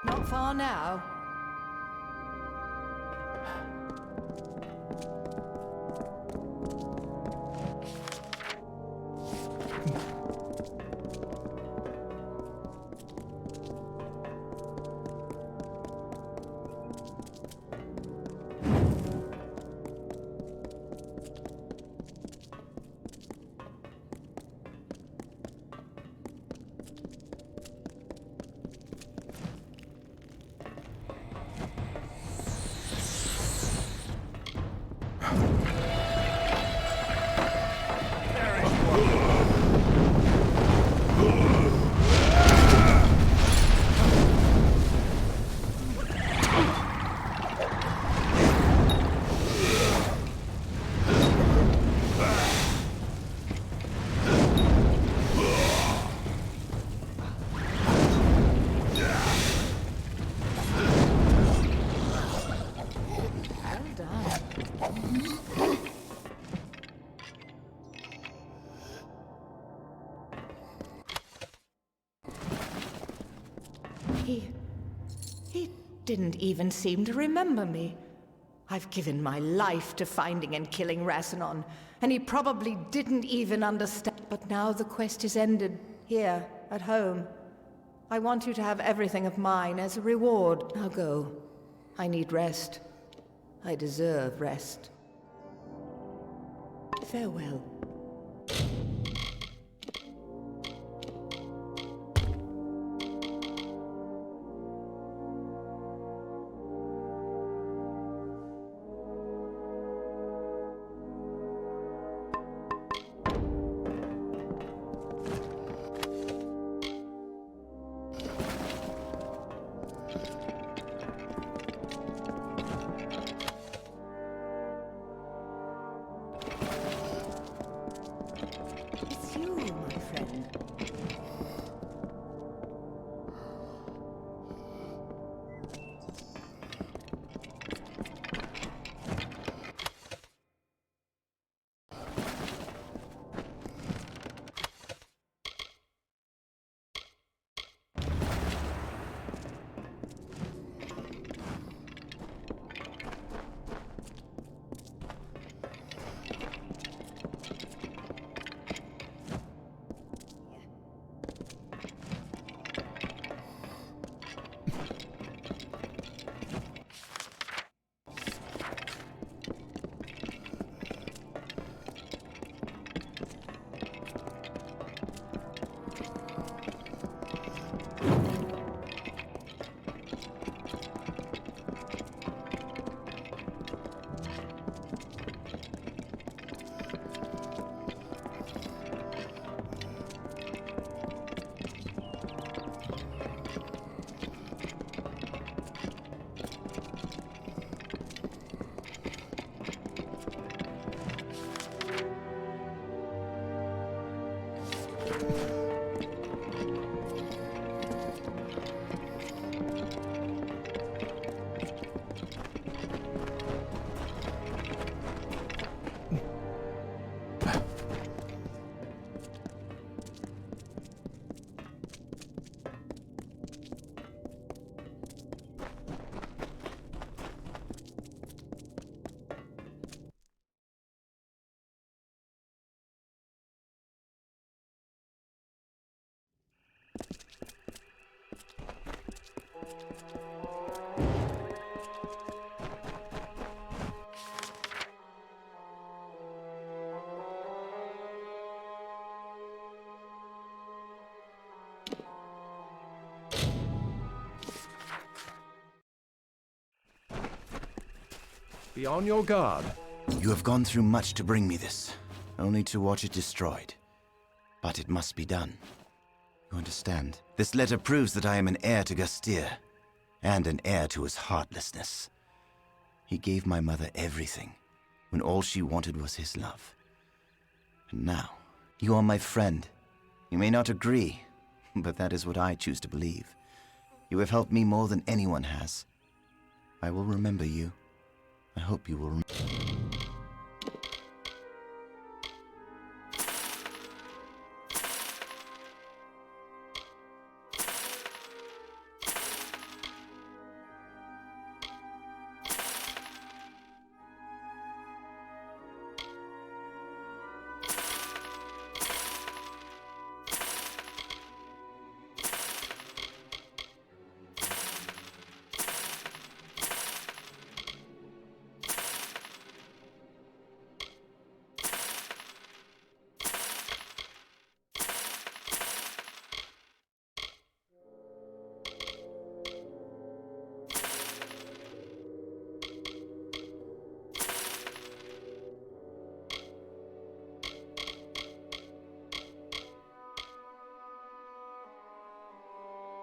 Not far now. He didn't even seem to remember me. I've given my life to finding and killing Rasanon, and he probably didn't even understand. But now the quest is ended, here, at home. I want you to have everything of mine as a reward. Now go. I need rest. I deserve rest. Farewell. Be on your guard. You have gone through much to bring me this, only to watch it destroyed. But it must be done. You understand? This letter proves that I am an heir to Gastir, and an heir to his heartlessness. He gave my mother everything, when all she wanted was his love. And now, you are my friend. You may not agree, but that is what I choose to believe. You have helped me more than anyone has. I will remember you. I hope you will remember.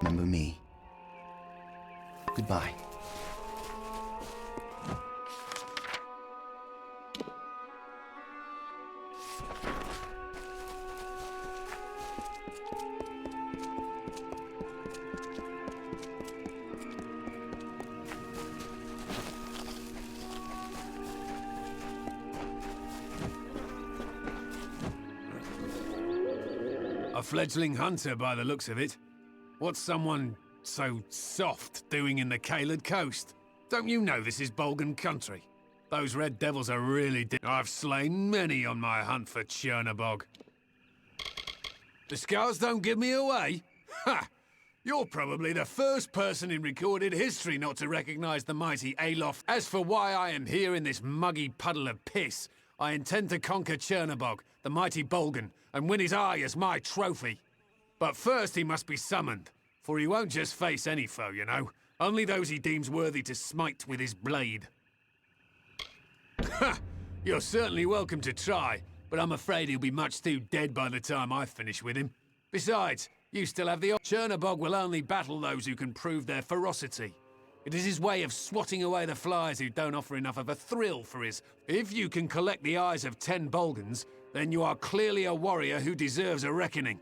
remember me. Goodbye. A fledgling hunter by the looks of it. What's someone so soft doing in the Caelid coast? Don't you know this is Bolgan country? Those red devils are really I've slain many on my hunt for Chernobog. The scars don't give me away? Ha! You're probably the first person in recorded history not to recognize the mighty Alof. As for why I am here in this muggy puddle of piss, I intend to conquer Chernobog, the mighty Bolgan, and win his eye as my trophy. But first he must be summoned, for he won't just face any foe, you know. Only those he deems worthy to smite with his blade. Ha! You're certainly welcome to try, but I'm afraid he'll be much too dead by the time I finish with him. Besides, you still have the Chernobog will only battle those who can prove their ferocity. It is his way of swatting away the flies who don't offer enough of a thrill for his... If you can collect the eyes of 10 Bolgans, then you are clearly a warrior who deserves a reckoning.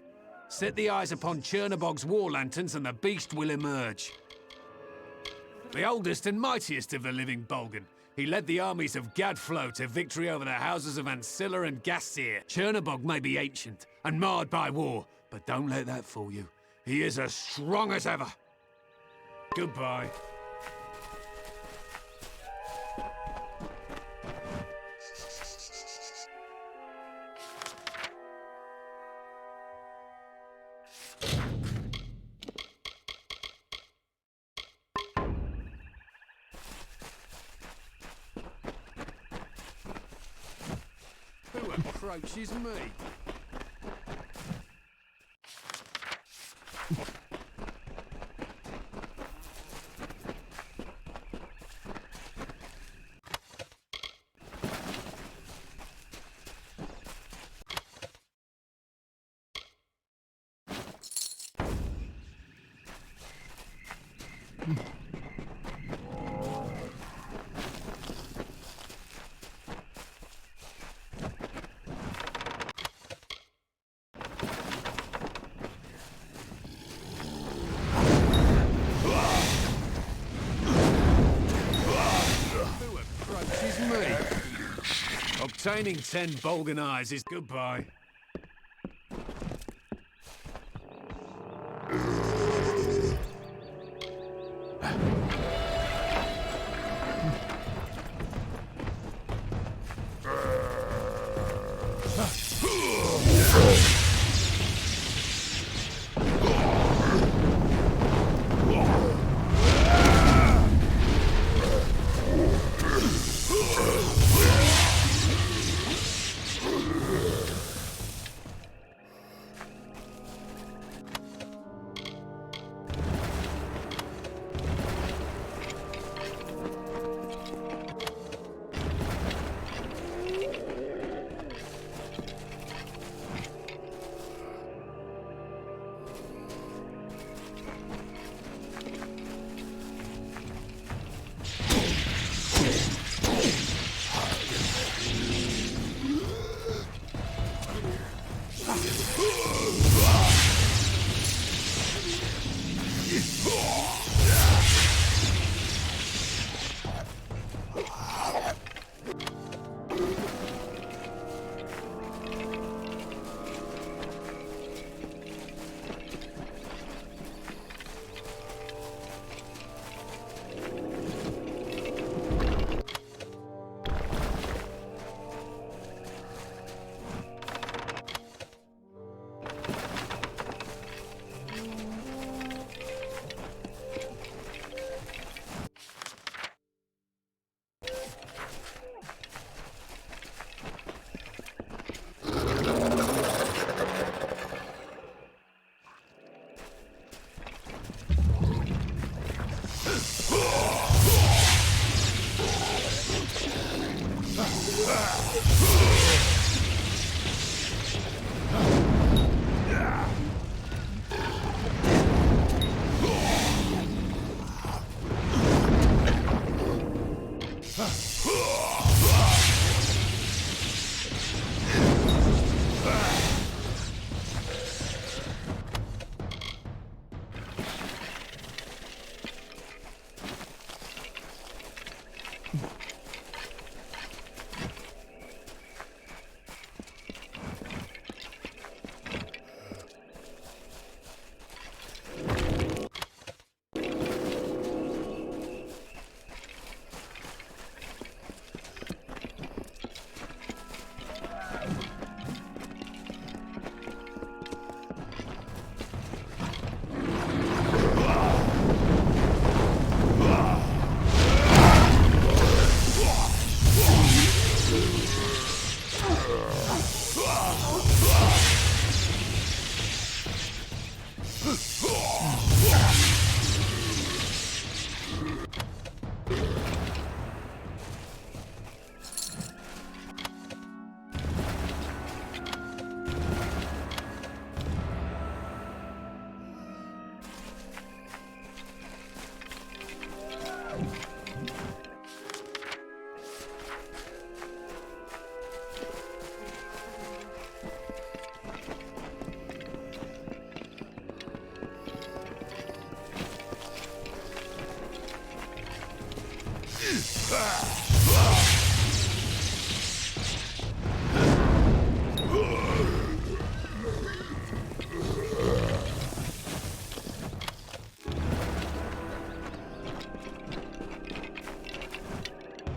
Set the eyes upon Chernobog's war lanterns and the beast will emerge. The oldest and mightiest of the living Bolgan, he led the armies of Gadflo to victory over the houses of Ancilla and Gassir. Chernobog may be ancient and marred by war, but don't let that fool you. He is as strong as ever. Goodbye. Who approaches me? Obtaining 10 Bolgan eyes is goodbye. The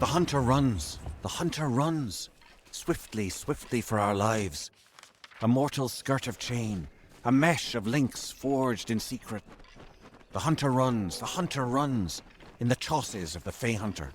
hunter runs. The hunter runs. Swiftly, swiftly for our lives. A mortal skirt of chain. A mesh of links forged in secret. The hunter runs. The hunter runs. In the chausses of the Fey Hunter.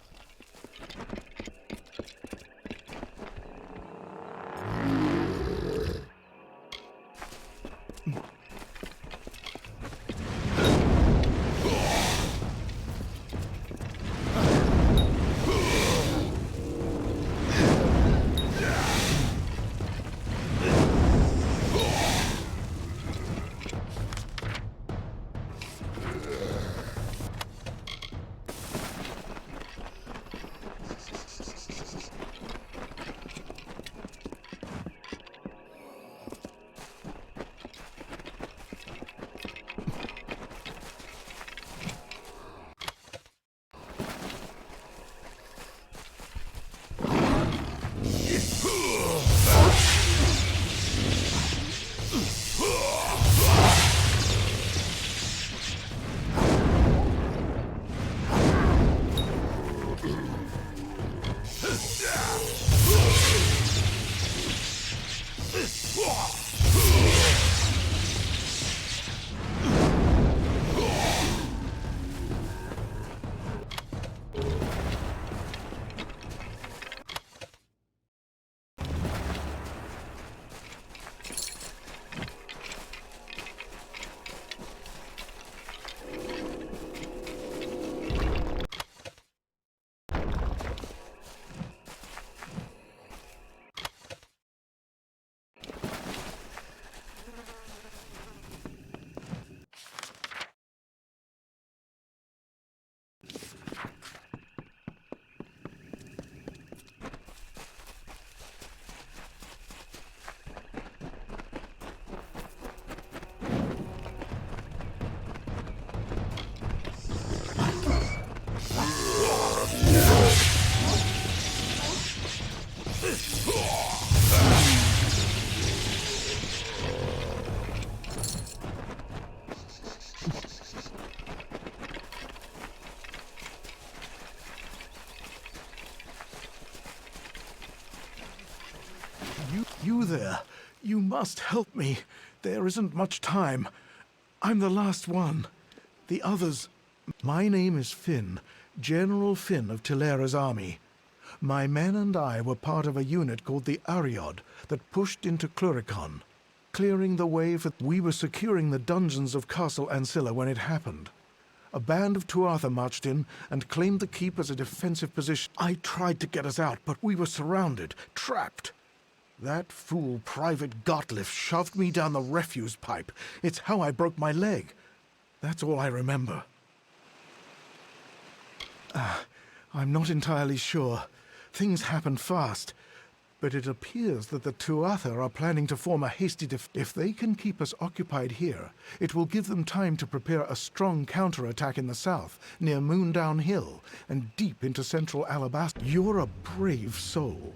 You there. You must help me. There isn't much time. I'm the last one. The others... My name is Finn, General Finn of Tilera's army. My men and I were part of a unit called the Aryod that pushed into Cluricon, clearing the way for... We were securing the dungeons of Castle Ancilla when it happened. A band of Tuatha marched in and claimed the keep as a defensive position. I tried to get us out, but we were surrounded, trapped. That fool Private Gottlieb shoved me down the refuse pipe. It's how I broke my leg. That's all I remember. I'm not entirely sure. Things happened fast. But it appears that the Tuatha are planning to form a hasty If they can keep us occupied here, it will give them time to prepare a strong counterattack in the south, near Moondown Hill, and deep into central Alabasta. You're a brave soul.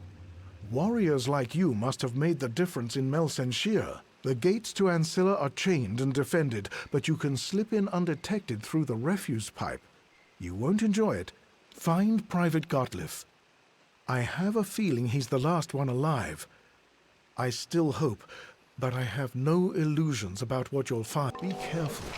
Warriors like you must have made the difference in Melsenshir. The gates to Ancilla are chained and defended, but you can slip in undetected through the refuse pipe. You won't enjoy it. Find Private Gottlieb. I have a feeling he's the last one alive. I still hope, but I have no illusions about what you'll find. Be careful.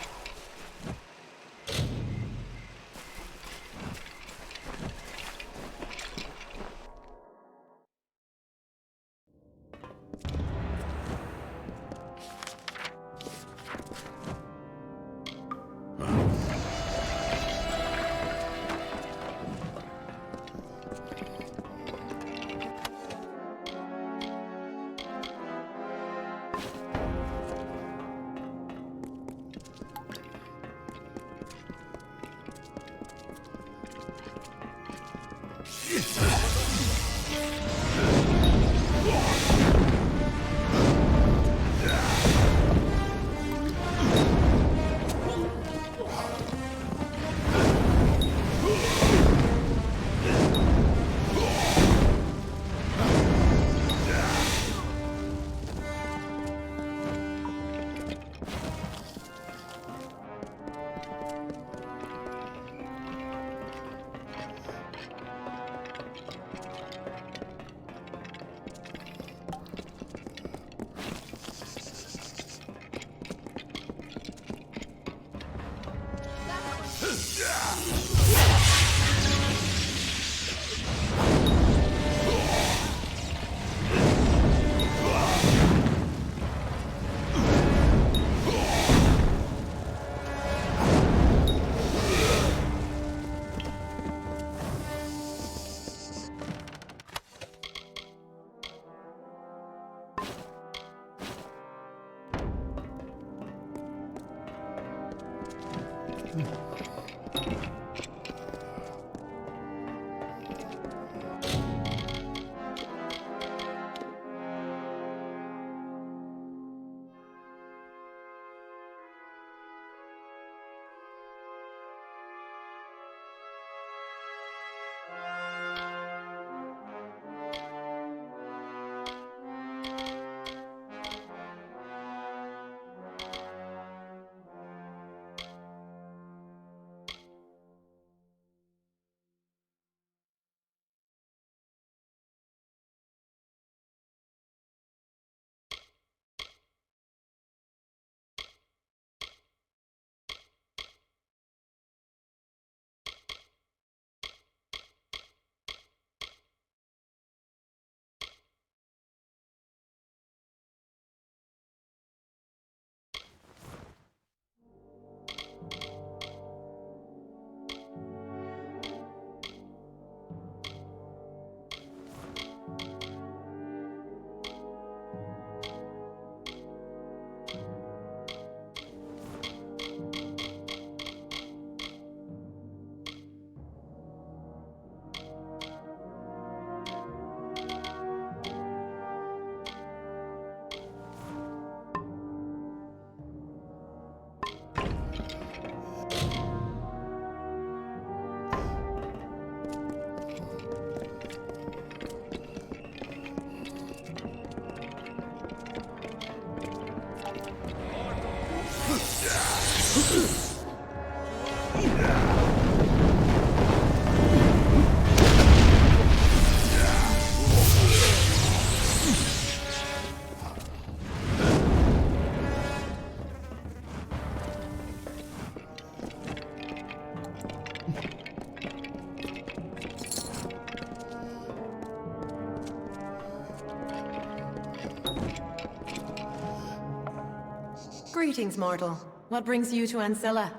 Greetings, mortal. What brings you to Ancilla?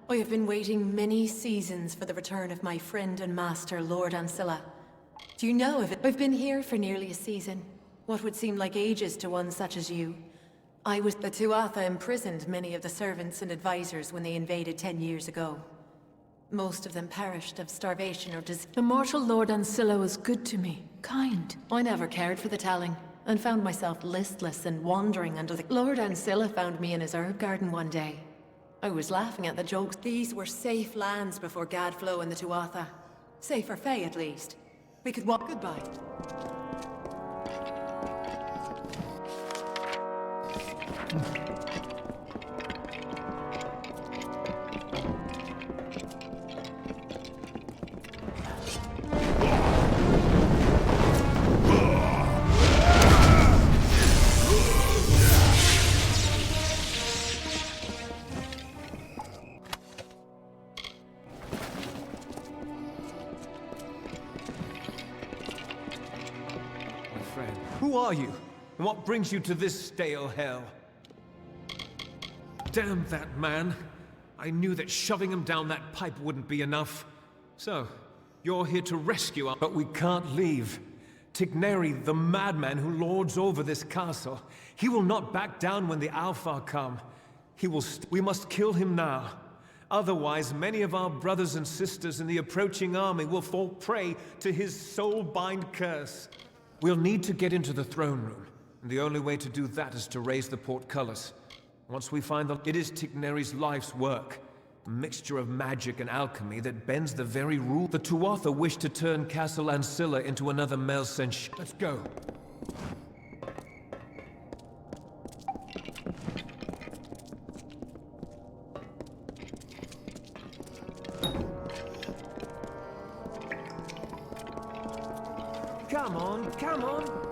I have been waiting many seasons for the return of my friend and master, Lord Ancilla. Do you know of it? I've been here for nearly a season. What would seem like ages to one such as you. The Tuatha imprisoned many of the servants and advisors when they invaded 10 years ago. Most of them perished of starvation or disease. The mortal Lord Ancilla was good to me, kind. I never cared for the telling, and found myself listless and wandering under the... Lord Ancilla found me in his herb garden one day. I was laughing at the jokes. These were safe lands before Gadflow and the Tuatha. Safe for Faye, at least. We could walk goodbye. Who are you? And what brings you to this stale hell? Damn that man. I knew that shoving him down that pipe wouldn't be enough. So, you're here to rescue us. But we can't leave. Tigneri, the madman who lords over this castle, he will not back down when the Alfar come. We must kill him now. Otherwise, many of our brothers and sisters in the approaching army will fall prey to his soul-bind curse. We'll need to get into the throne room, and the only way to do that is to raise the portcullis. Once we find them, it is Tigneri's life's work, a mixture of magic and alchemy that bends the very rule. The Tuatha wish to turn Castle Ancilla into another Melsench. Let's go. Come on, come on!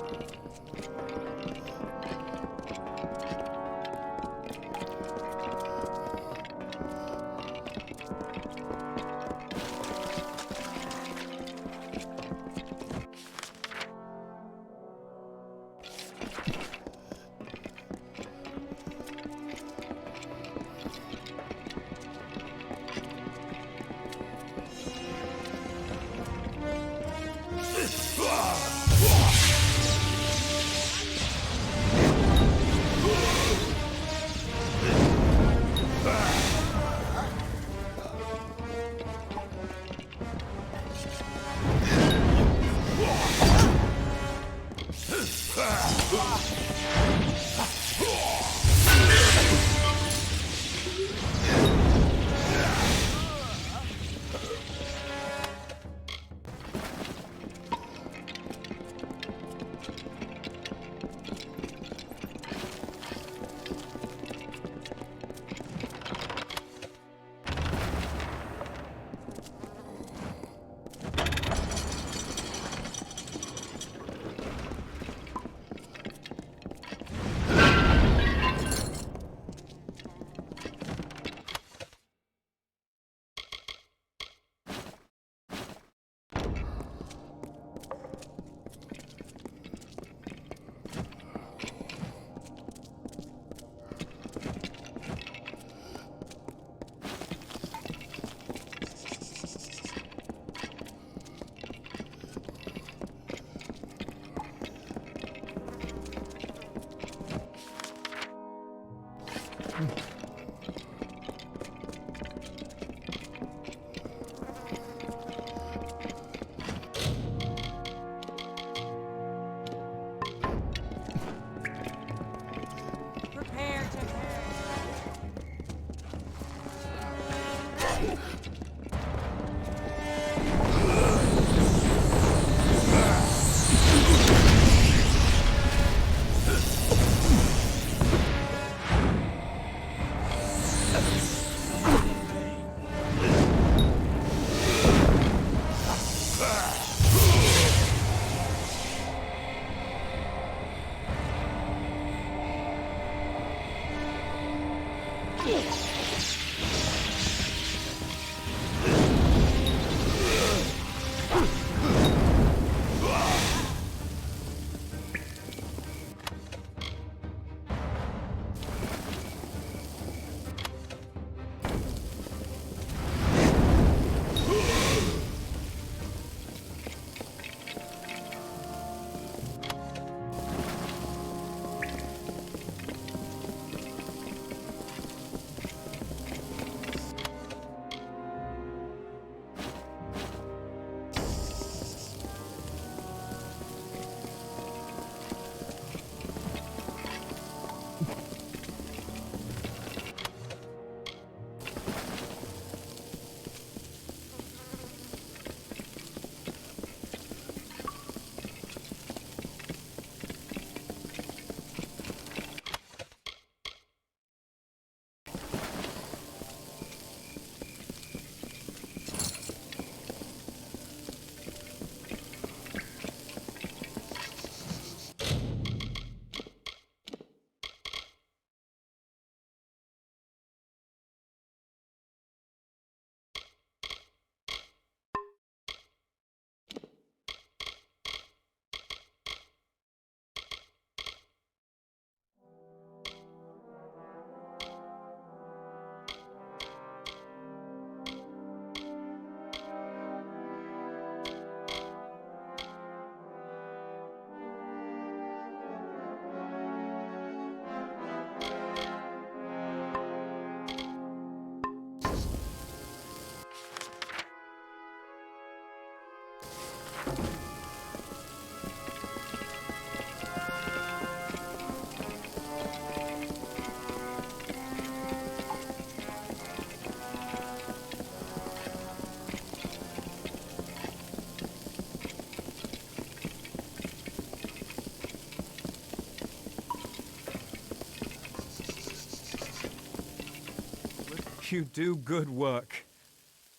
You do good work.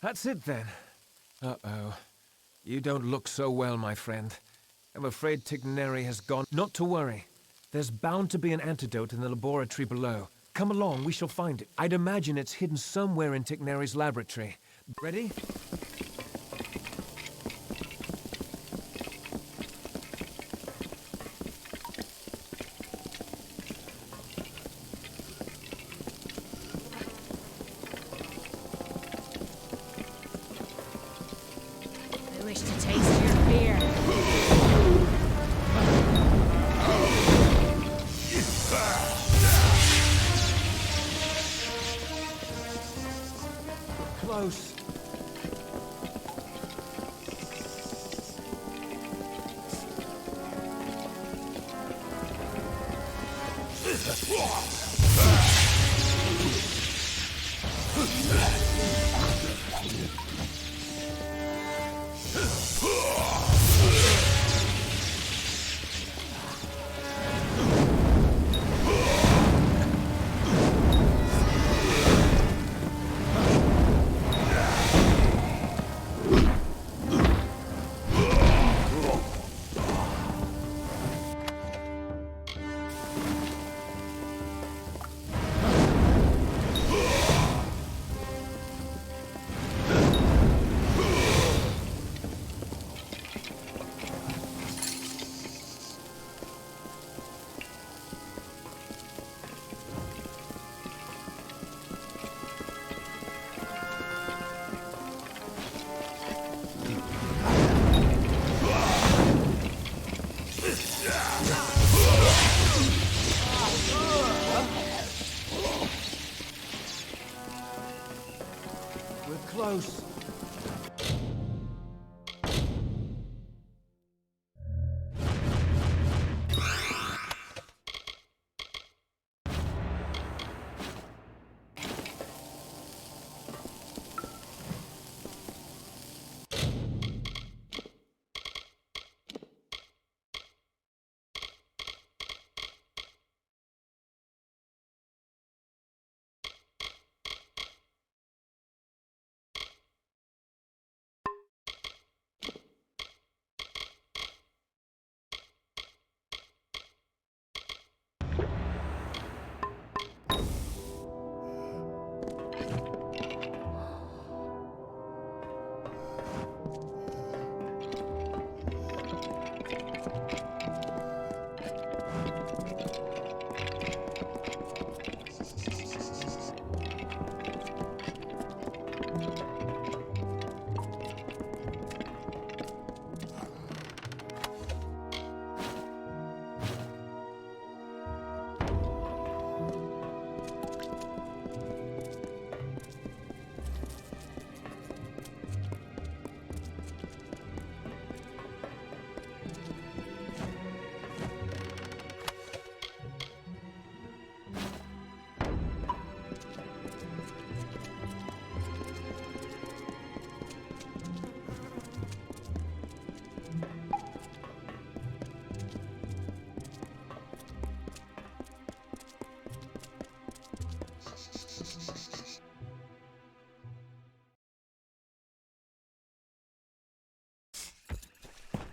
That's it then. Uh-oh. You don't look so well, my friend. I'm afraid Tigneri has gone. Not to worry. There's bound to be an antidote in the laboratory below. Come along, we shall find it. I'd imagine it's hidden somewhere in Tigneri's laboratory. Ready? I wish to taste your fear. Close. We're close.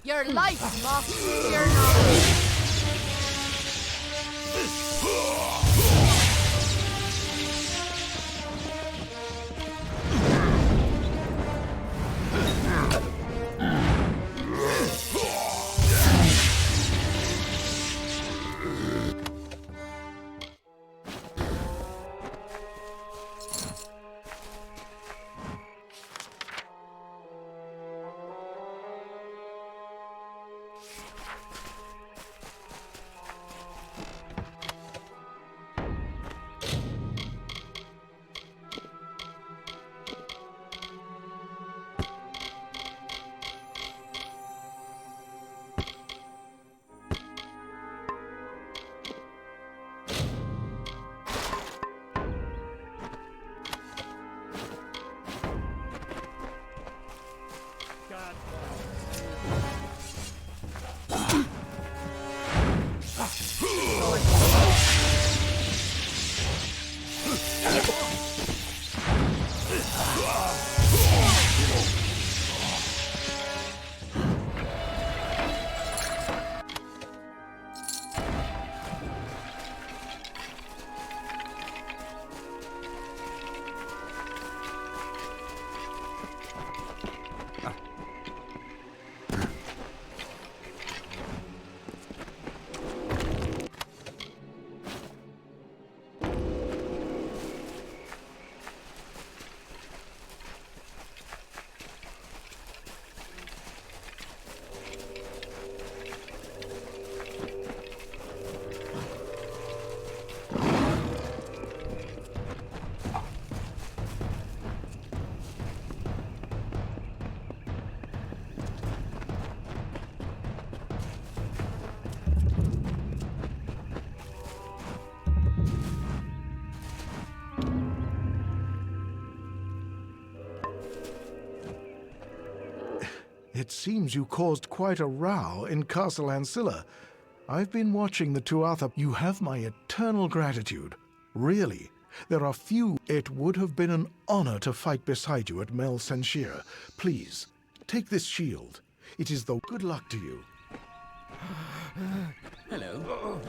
Your life must fear not. It seems you caused quite a row in Castle Ancilla. I've been watching the Tuatha. You have my eternal gratitude. Really, there are few. It would have been an honor to fight beside you at Mel Senshir. Please, take this shield. It is the good luck to you. Hello.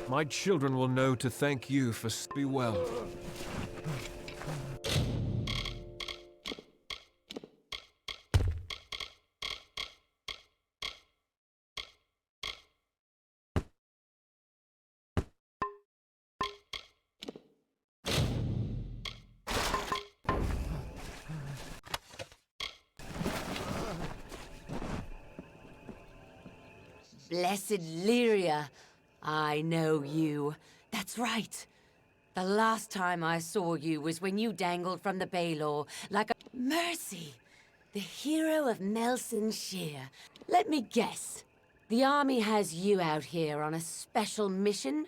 My children will know to thank you for be well. Blessed Lyria, I know you. That's right. The last time I saw you was when you dangled from the Baylor like a... Mercy! The hero of Melson Shear. Let me guess. The army has you out here on a special mission?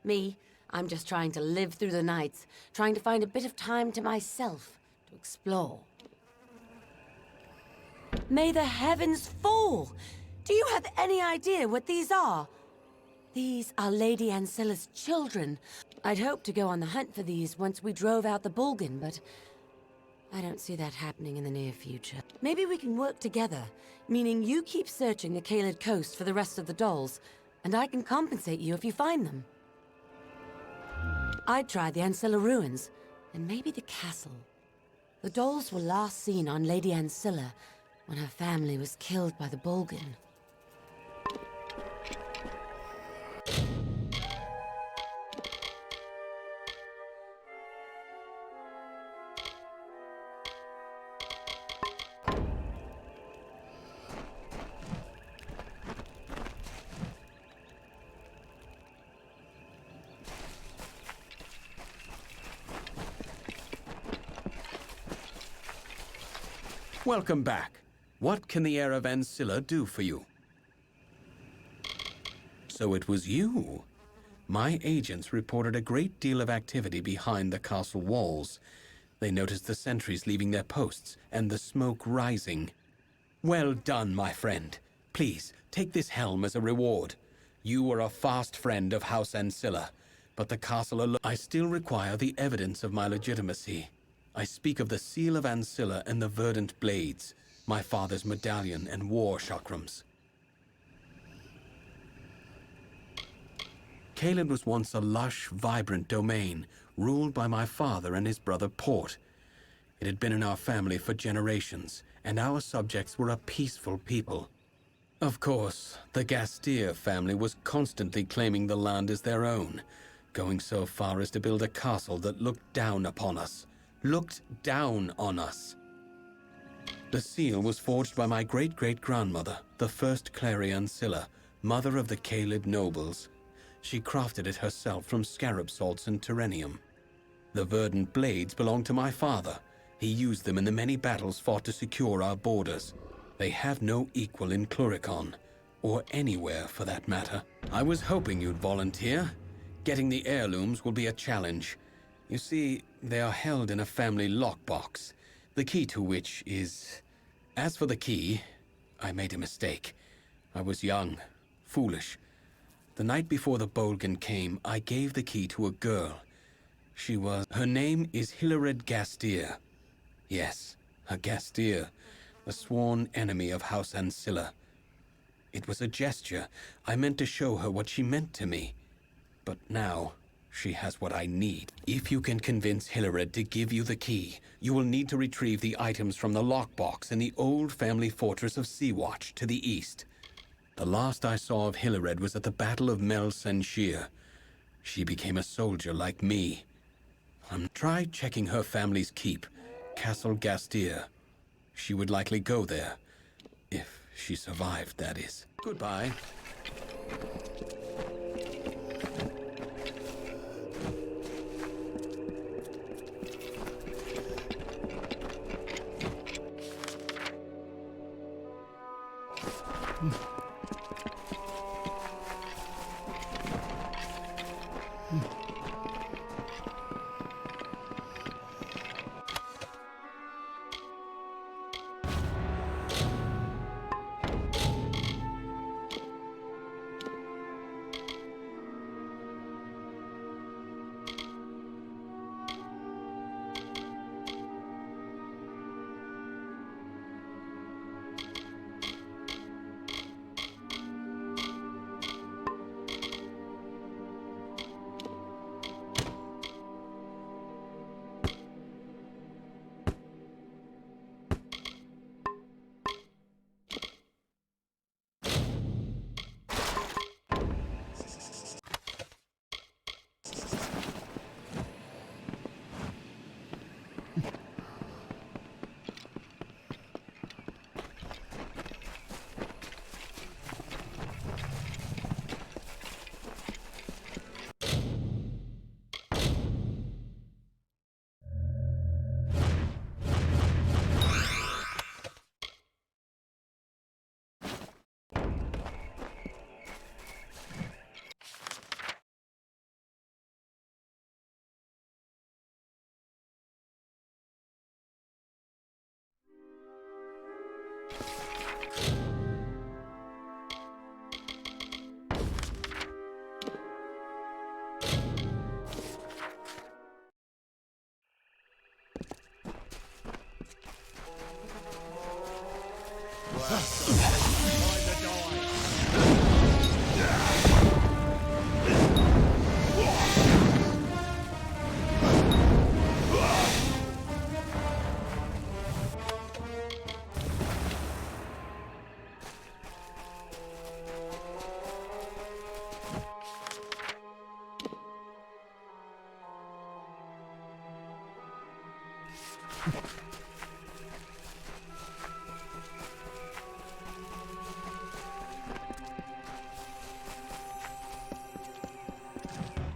Me, I'm just trying to live through the nights, trying to find a bit of time to myself, to explore. May the heavens fall! Do you have any idea what these are? These are Lady Ancilla's children. I'd hoped to go on the hunt for these once we drove out the Bulgan, but I don't see that happening in the near future. Maybe we can work together, meaning you keep searching the Caelid coast for the rest of the dolls, and I can compensate you if you find them. I'd try the Ancilla ruins, and maybe the castle. The dolls were last seen on Lady Ancilla when her family was killed by the Bulgan. Welcome back. What can the heir of Ancilla do for you? So it was you. My agents reported a great deal of activity behind the castle walls. They noticed the sentries leaving their posts and the smoke rising. Well done, my friend. Please, take this helm as a reward. You were a fast friend of House Ancilla, but the castle alone... I still require the evidence of my legitimacy. I speak of the seal of Ancilla and the verdant blades. my father's medallion and war chakrams. Caelid was once a lush, vibrant domain, ruled by my father and his brother Port. It had been in our family for generations, and our subjects were a peaceful people. Of course, the Gastier family was constantly claiming the land as their own, going so far as to build a castle that looked down upon us. Looked down on us. The seal was forged by my great-great-grandmother, the first Clary Ancilla, mother of the Caelid nobles. She crafted it herself from scarab salts and terrenium. The verdant blades belonged to my father. He used them in the many battles fought to secure our borders. They have no equal in Cluricon, or anywhere for that matter. I was hoping you'd volunteer. Getting the heirlooms will be a challenge. You see, they are held in a family lockbox, the key to which is... As for the key, I made a mistake. I was young, foolish. The night before the Bolgan came, I gave the key to a girl. Her name is Hilared Gastier. Yes, a Gastier, the sworn enemy of House Ancilla. It was a gesture. I meant to show her what she meant to me. But now, she has what I need. If you can convince Hilared to give you the key, you will need to retrieve the items from the lockbox in the old family fortress of Seawatch to the east. The last I saw of Hilared was at the Battle of Mel Senshir. She became a soldier like me. Try checking her family's keep, Castle Gastier. She would likely go there. If she survived, that is. Goodbye.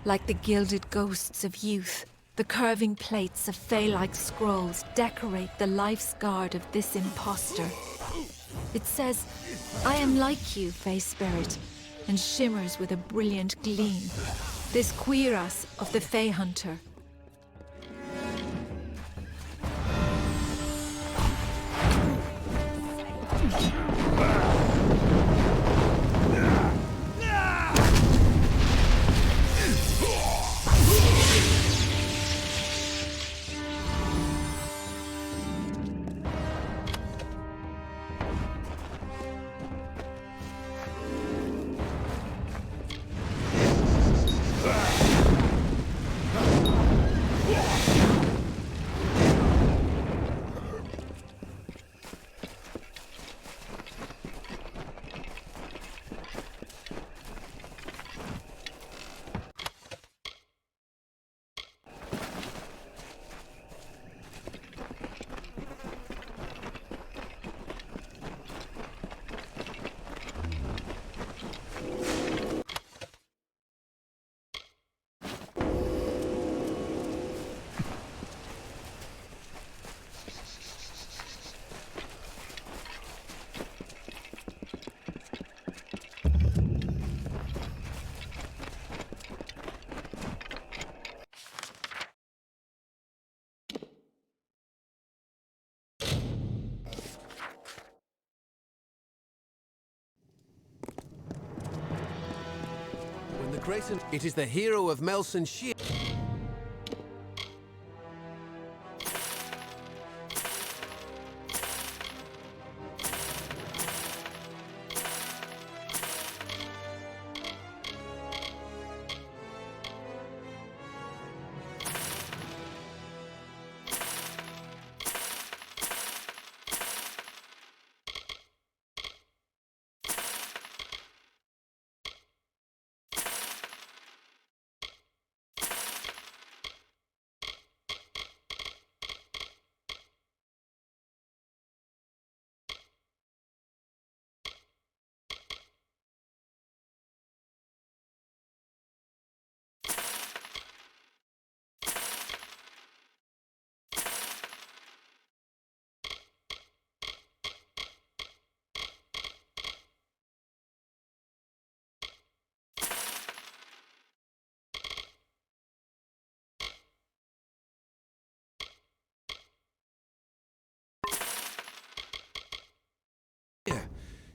Like the gilded ghosts of youth, the curving plates of fey-like scrolls decorate the life's guard of this impostor. It says, "I am like you, Fey Spirit," and shimmers with a brilliant gleam. This cuirass of the Fey Hunter. Grayson. It is the hero of Melson Shear.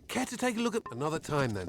Care to take a look at another time then?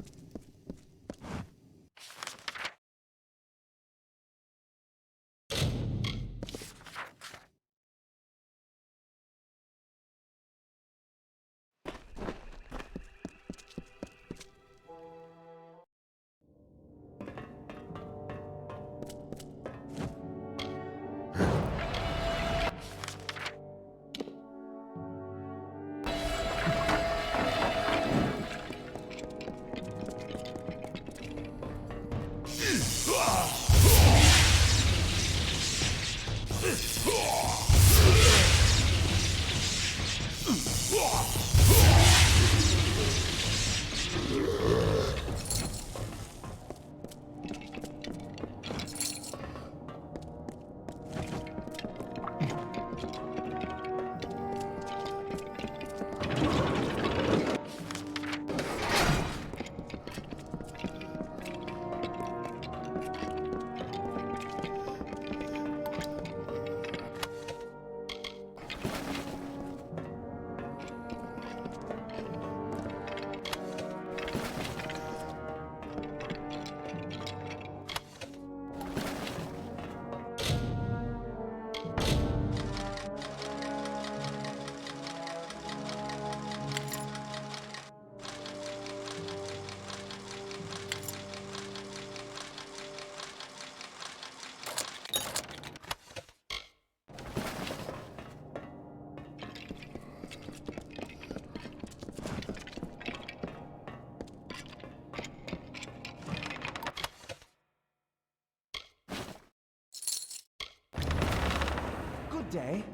Day.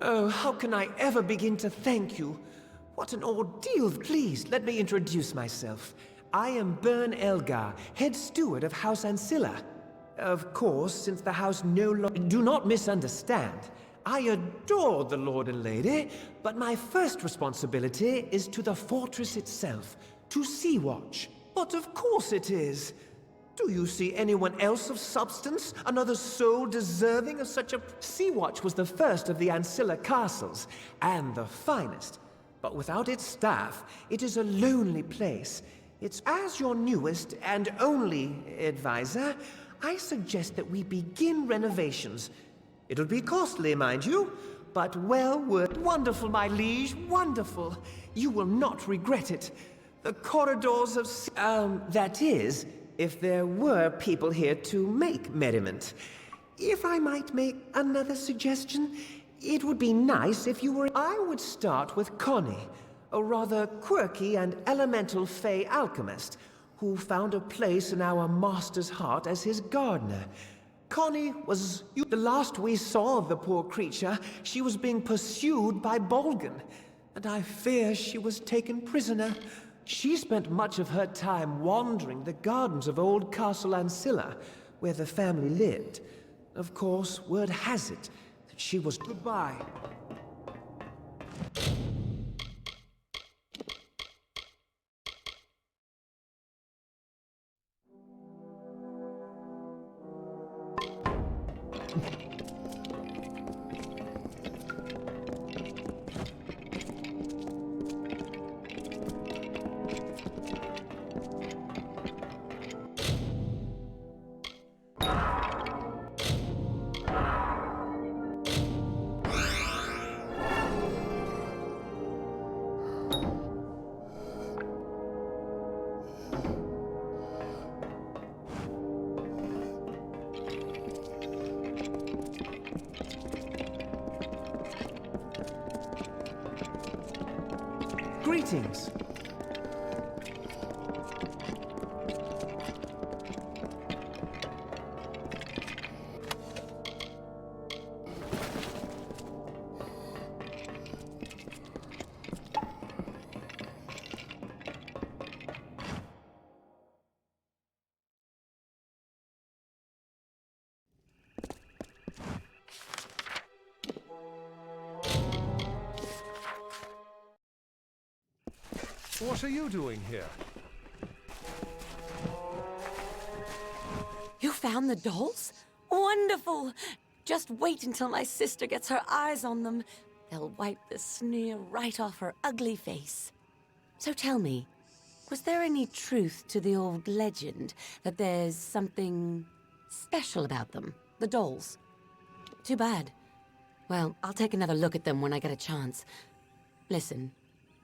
Oh, how can I ever begin to thank you? What an ordeal. Please, let me introduce myself. I am Bern Elgar, head steward of House Ancilla. Of course, since the house no longer... Do not misunderstand. I adore the Lord and Lady, but my first responsibility is to the fortress itself, to Sea Watch. But of course it is. Do you see anyone else of substance? Another soul deserving of such a... Sea Watch was the first of the Ancilla castles, and the finest. But without its staff, it is a lonely place. It's as your newest and only advisor, I suggest that we begin renovations. It'll be costly, mind you, but well worth... Wonderful, my liege, wonderful. You will not regret it. The corridors of... that is... if there were people here to make merriment. If I might make another suggestion, it would be nice if you were... I would start with Connie, a rather quirky and elemental fey alchemist, who found a place in our master's heart as his gardener. Connie was... The last we saw of the poor creature, she was being pursued by Bolgan, and I fear she was taken prisoner. She spent much of her time wandering the gardens of old Castle Ancilla, where the family lived. Of course, word has it that she was... Goodbye. Greetings. What are you doing here? You found the dolls? Wonderful! Just wait until my sister gets her eyes on them. They'll wipe the sneer right off her ugly face. So tell me, was there any truth to the old legend that there's something special about them, the dolls? Too bad. Well, I'll take another look at them when I get a chance. Listen,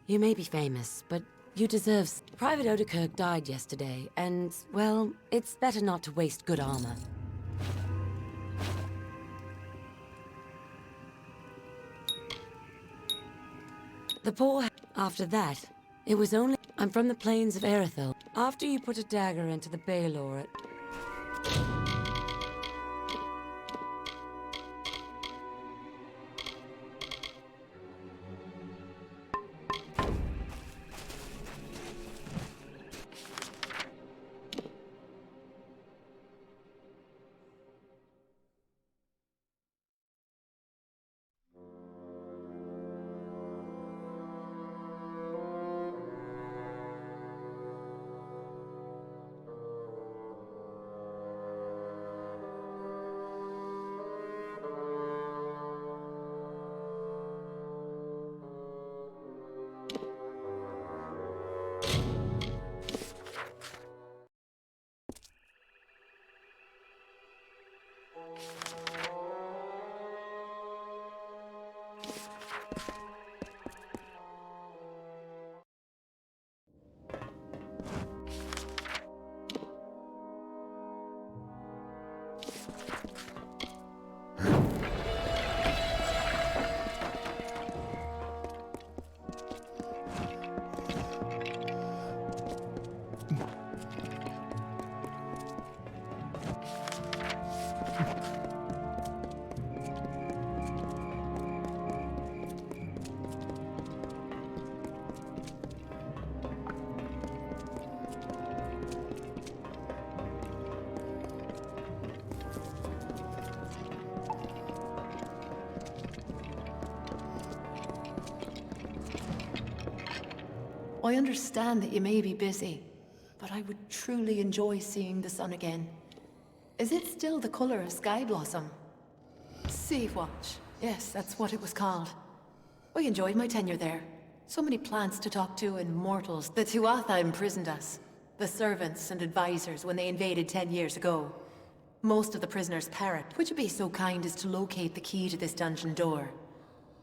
you may be famous, but you deserve... Private Odekirk died yesterday, and, well, it's better not to waste good armor. The poor... After that, it was only... I'm from the plains of Erethel. After you put a dagger into the Baelor at... I understand that you may be busy, but I would truly enjoy seeing the sun again. Is it still the color of sky blossom? Sea Watch. Yes, that's what it was called. I enjoyed my tenure there. So many plants to talk to and mortals. The Tuatha imprisoned us. The servants and advisors when they invaded 10 years ago. Most of the prisoners perished. Would you be so kind as to locate the key to this dungeon door?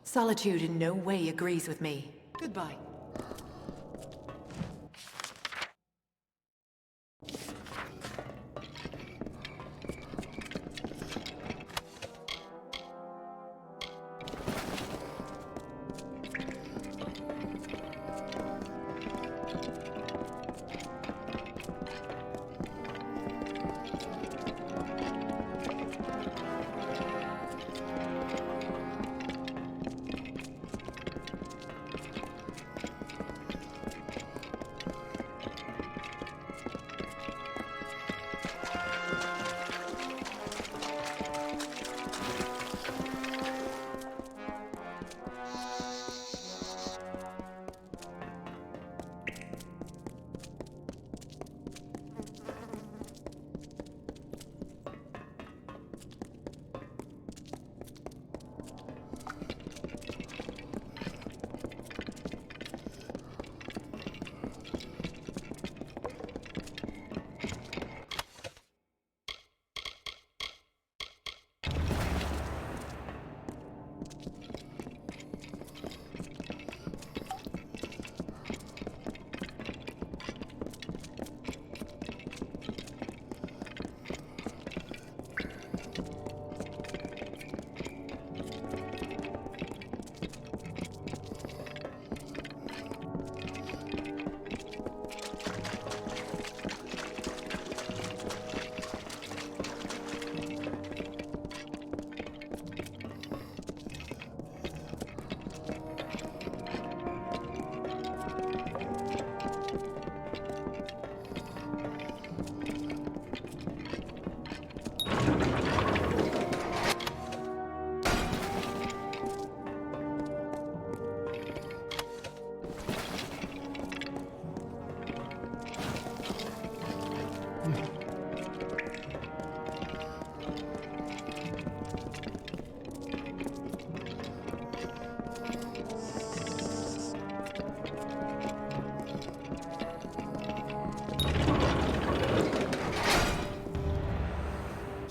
Solitude in no way agrees with me. Goodbye.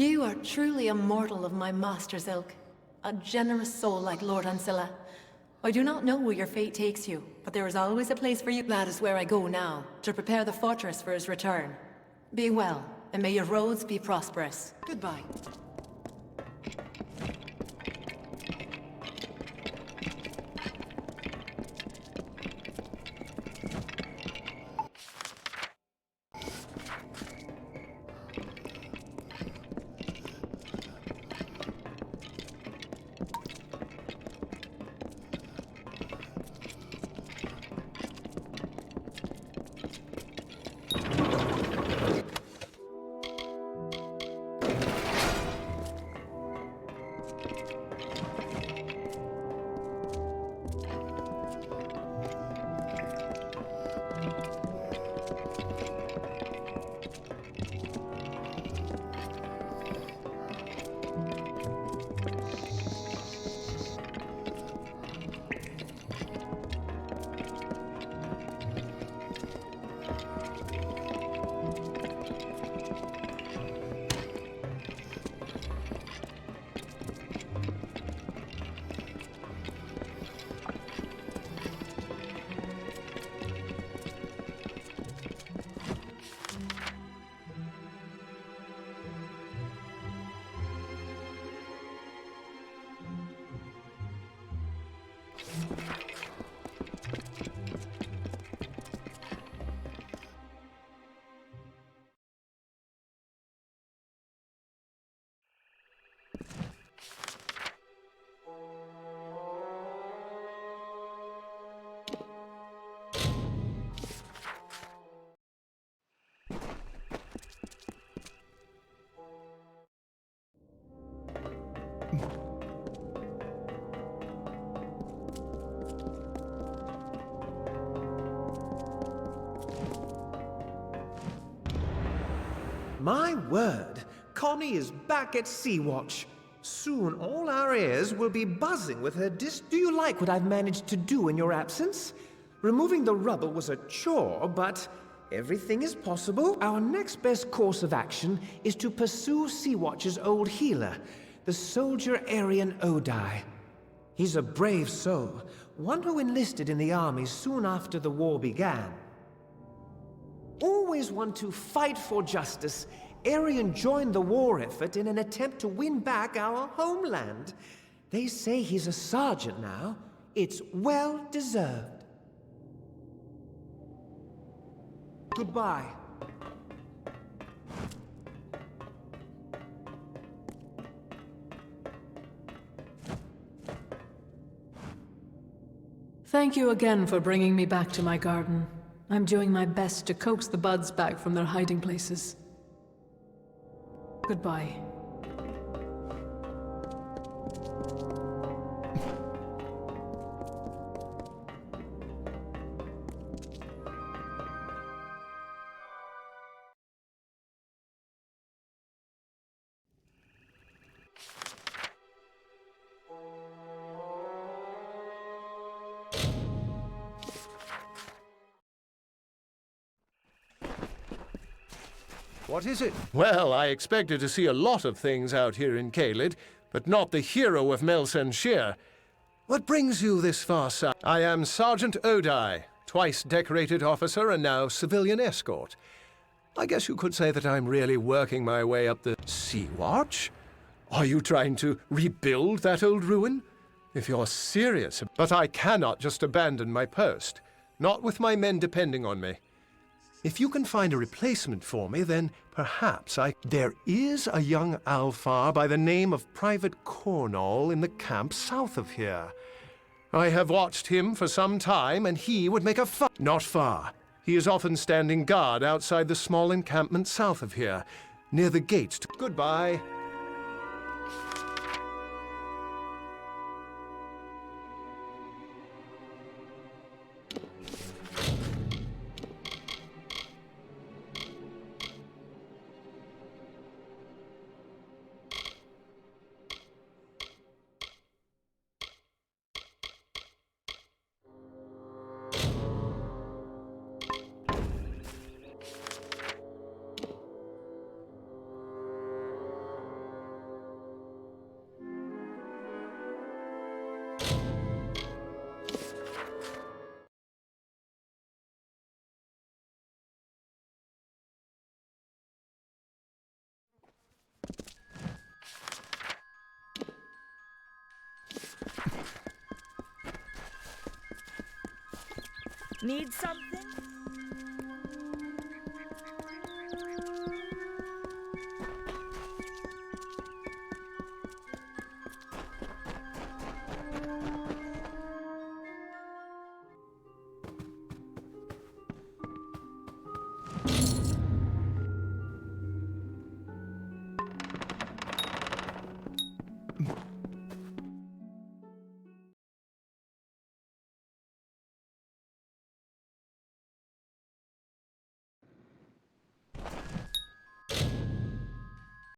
You are truly a mortal of my master's ilk. A generous soul like Lord Ancilla. I do not know where your fate takes you, but there is always a place for you. That is where I go now, to prepare the fortress for his return. Be well, and may your roads be prosperous. Goodbye. My word, Connie is back at Sea-Watch. Soon all our ears will be buzzing with her Do you like what I've managed to do in your absence? Removing the rubble was a chore, but everything is possible. Our next best course of action is to pursue Sea-Watch's old healer, the soldier Aryan Odai. He's a brave soul, one who enlisted in the army soon after the war began. Always one to fight for justice, Aryan joined the war effort in an attempt to win back our homeland. They say he's a sergeant now. It's well deserved. Goodbye. Thank you again for bringing me back to my garden. I'm doing my best to coax the buds back from their hiding places. Goodbye. What is it? Well, I expected to see a lot of things out here in Caelid, but not the hero of Melsenshire. What brings you this far south? I am Sergeant Odai, twice decorated officer and now civilian escort. I guess you could say that I'm really working my way up the Sea-Watch? Are you trying to rebuild that old ruin? If you're serious, but I cannot just abandon my post, not with my men depending on me. If you can find a replacement for me, then perhaps There is a young Alfar by the name of Private Cornall in the camp south of here. I have watched him for some time, and he would make a Not far. He is often standing guard outside the small encampment south of here, near the gates to... Goodbye. Need something?